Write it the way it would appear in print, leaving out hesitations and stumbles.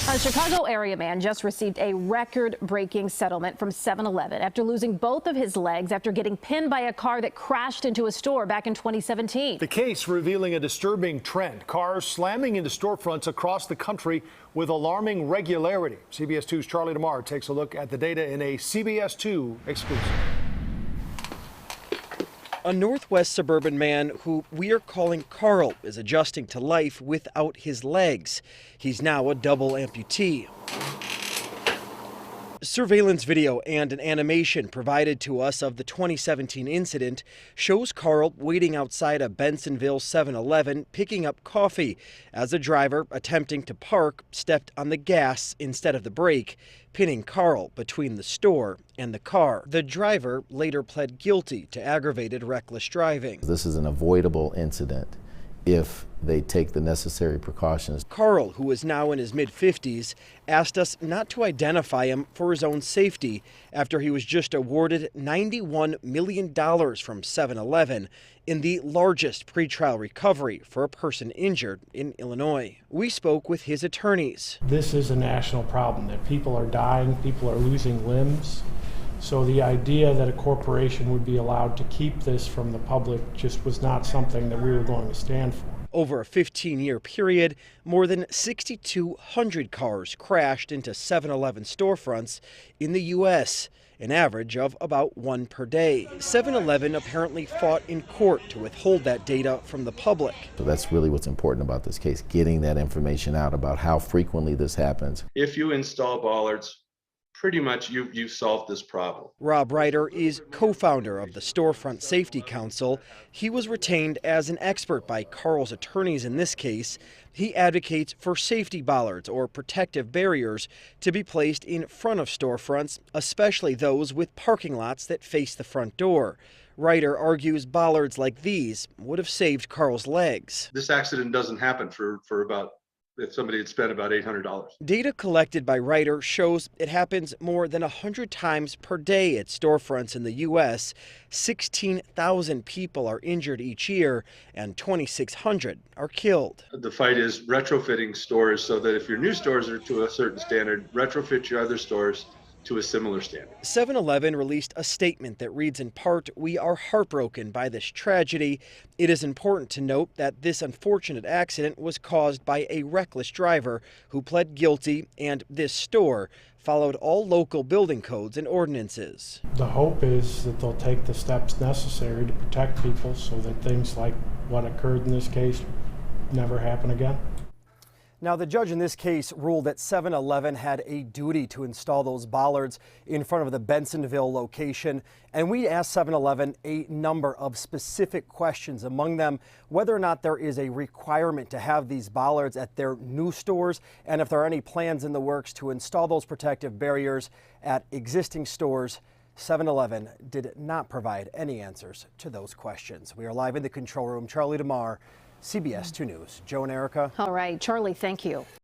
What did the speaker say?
A Chicago area man just received a record-breaking settlement from 7-Eleven after losing both of his legs after getting pinned by a car that crashed into a store back in 2017. The case revealing a disturbing trend. Cars slamming into storefronts across the country with alarming regularity. CBS 2's Charlie DeMar takes a look at the data in a CBS 2 exclusive. A Northwest suburban man who we are calling Carl is adjusting to life without his legs. He's now a double amputee. Surveillance video and an animation provided to us of the 2017 incident shows Carl waiting outside a Bensonville 7-Eleven picking up coffee as a driver attempting to park stepped on the gas instead of the brake, pinning Carl between the store and the car. The driver later pled guilty to aggravated reckless driving. This is an avoidable incident if they take the necessary precautions. Carl, who is now in his mid-50s, asked us not to identify him for his own safety after he was just awarded $91 million from 7-Eleven in the largest pretrial recovery for a person injured in Illinois. We spoke with his attorneys. This is a national problem, that people are dying, people are losing limbs. So the idea that a corporation would be allowed to keep this from the public just was not something that we were going to stand for. Over a 15-year period, more than 6,200 cars crashed into 7-Eleven storefronts in the U.S., an average of about one per day. 7-Eleven apparently fought in court to withhold that data from the public. So that's really what's important about this case, getting that information out about how frequently this happens. If you install bollards, pretty much you've solved this problem. Rob Ryder is co-founder of the Storefront Safety Council. He was retained as an expert by Carl's attorneys in this case. He advocates for safety bollards or protective barriers to be placed in front of storefronts, especially those with parking lots that face the front door. Ryder argues bollards like these would have saved Carl's legs. This accident doesn't happen for about, if somebody had spent about $800. Data collected by Ryder shows it happens more than 100 times per day at storefronts in the U.S. 16,000 people are injured each year and 2,600 are killed. The fight is retrofitting stores so that if your new stores are to a certain standard, retrofit your other stores to a similar standard. 7-Eleven released a statement that reads in part, "We are heartbroken by this tragedy. It is important to note that this unfortunate accident was caused by a reckless driver who pled guilty, and this store followed all local building codes and ordinances." The hope is that they'll take the steps necessary to protect people so that things like what occurred in this case never happen again. Now, the judge in this case ruled that 7-Eleven had a duty to install those bollards in front of the Bensonville location. And we asked 7-Eleven a number of specific questions, among them whether or not there is a requirement to have these bollards at their new stores and if there are any plans in the works to install those protective barriers at existing stores. 7-Eleven did not provide any answers to those questions. We are live in the control room. Charlie DeMar, CBS 2 News. Joe and Erica. All right, Charlie, thank you.